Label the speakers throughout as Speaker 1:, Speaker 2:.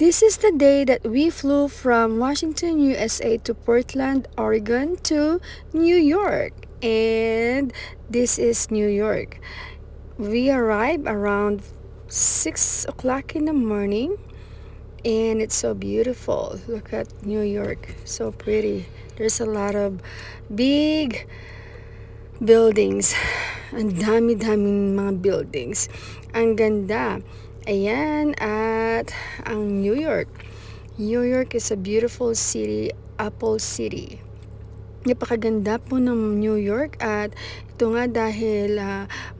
Speaker 1: This is the day that we flew from Washington, USA to Portland, Oregon to New York. And this is New York. We arrived around 6 o'clock in the morning and it's so beautiful. Look at New York, so pretty. There's a lot of big buildings. Ang dami-daming mga buildings. Ang ganda. Ayan, at ang New York. New York is a beautiful city, Apple City. Napakaganda po ng New York at ito nga dahil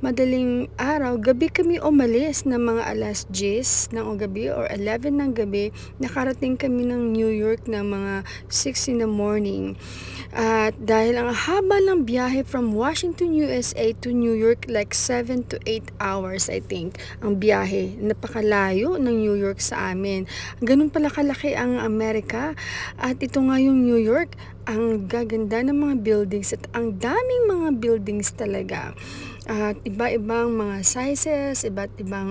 Speaker 1: madaling araw, gabi kami umalis ng mga alas 10 ng gabi or 11 ng gabi. Nakarating kami ng New York ng mga 6 in the morning. At dahil ang haba ng biyahe from Washington, USA to New York, like 7 to 8 hours I think ang biyahe. Napakalayo ng New York sa amin. Ganun pala kalaki ang Amerika. At ito nga yung New York, ang gaganda ng mga buildings at ang daming mga buildings talaga. At iba-ibang mga sizes, iba't ibang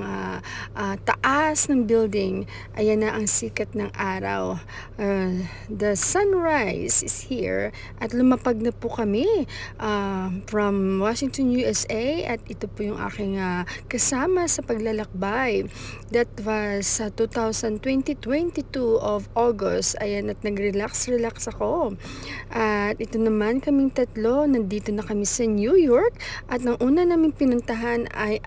Speaker 1: taas ng building. Ayan na ang sikat ng araw. The sunrise is here at lumapag na po kami from Washington, USA at ito po yung aking kasama sa paglalakbay. That was 2022 of August. Ayan, at nag-relax ako. At ito naman kaming tatlo, nandito na kami sa New York at ang una namin pinuntahan ay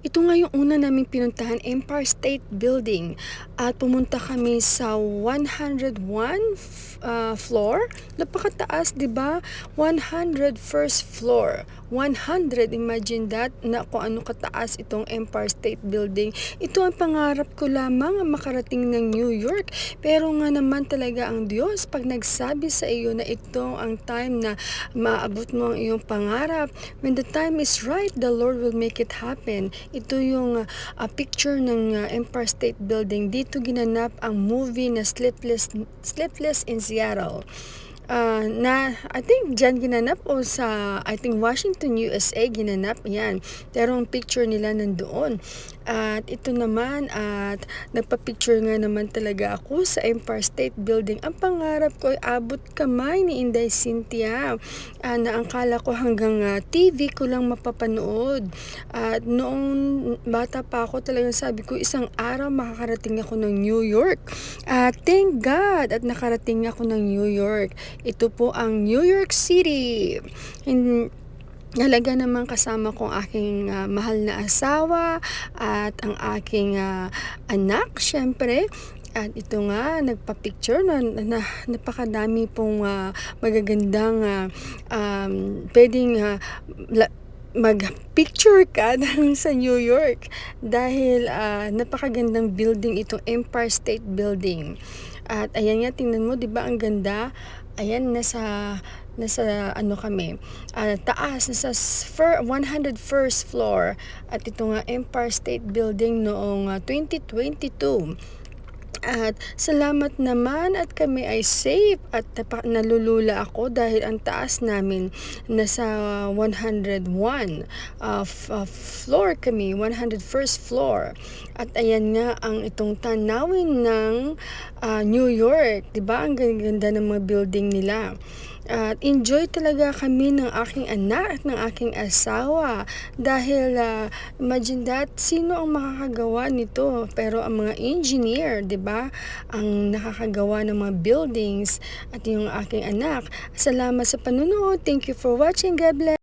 Speaker 1: ito nga yung una namin pinuntahan, Empire State Building. At pumunta kami sa 101 floor. Napakataas, 'di ba? 101st floor. 100, imagine that, na kung ano kataas itong Empire State Building. Ito ang pangarap ko lamang, makarating ng New York. Pero nga naman talaga ang Diyos, pag nagsabi sa iyo na ito ang time na maabot mo ang iyong pangarap, when the time is right, the Lord will make it happen. Ito yung picture ng Empire State Building. Dito ginanap ang movie na Sleepless in Seattle. Na I think dyan ginanap o sa I think Washington, USA ginanap yan. Pero ang picture nila nandoon. At ito naman at nagpa-picture nga naman talaga ako sa Empire State Building. Ang pangarap ko ay abot kamay ni Inday Cynthia na ang kala ko hanggang TV ko lang mapapanood. At noong bata pa ako talagang sabi ko isang araw makakarating ako ng New York. Thank God at nakarating ako ng New York. Ito po ang New York City. Halaga naman kasama ko ang aking mahal na asawa at ang aking anak, syempre. At ito nga, nagpa-picture na napakadami pong magagandang pwedeng mag-picture ka sa New York dahil napakagandang building itong Empire State Building. At ayan nga, tingnan mo, 'di ba ang ganda? Ayan, nasa ano kami, taas, nasa 101st floor. At ito nga Empire State Building noong 2022. At salamat naman at kami ay safe at nalulula ako dahil ang taas namin nasa 101 floor kami, 101st floor. At ayan nga ang itong tanawin ng New York, 'di ba? Ang ganda ng mga building nila. At enjoy talaga kami ng aking anak at ng aking asawa dahil imagine that, sino ang makakagawa nito? Pero ang mga engineer, 'di ba, ang nakakagawa ng mga buildings at yung aking anak. Salamat sa panunood. Thank you for watching. God bless.